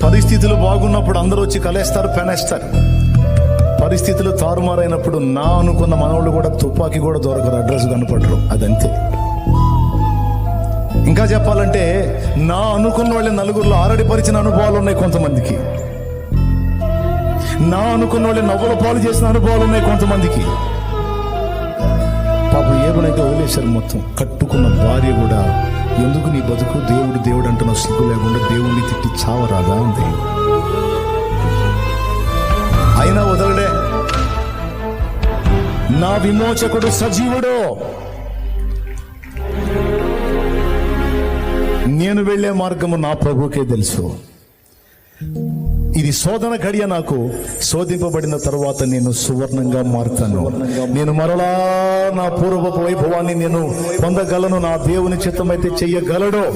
పరిస్థితులు బాగున్నప్పుడు అందరూ వచ్చి కలేస్తారు, పెనేస్తారు. పరిస్థితులు తారుమారైనప్పుడు నా అనుకున్న మనవాళ్ళు కూడా తుపాకీ కూడా దొరకరు, అడ్రస్ కనపడరు. అదంతే. ఇంకా చెప్పాలంటే నా అనుకున్న వాళ్ళ నలుగురిలో ఆరడిపరిచిన అనుభవాలు ఉన్నాయి కొంతమందికి. నా అనుకున్న వాళ్ళు నవ్వుల పాలు చేసిన అనుభవాలు ఉన్నాయి కొంతమందికి. పాపం ఏమనైతే వదిలేశారు మొత్తం. కట్టుకున్న భార్య కూడా ఎందుకు నీ బతుకు దేవుడు దేవుడు అంటున్న సిగ్గు లేకుండా దేవుణ్ణి తిట్టి చావరాదా అంతే. అయినా వదలడే. నా విమోచకుడు సజీవుడు. నేను వెళ్లే మార్గము నా ప్రభుకే తెలుసు. ఇది శోధన గడియ. నాకు శోధింపబడిన తరువాత నేను సువర్ణంగా మారుతాను. నేను మరలా నా పూర్వపు వైభవాన్ని నేను పొందగలను. నా దేవుని చిత్తమైతే చెయ్యగలడు.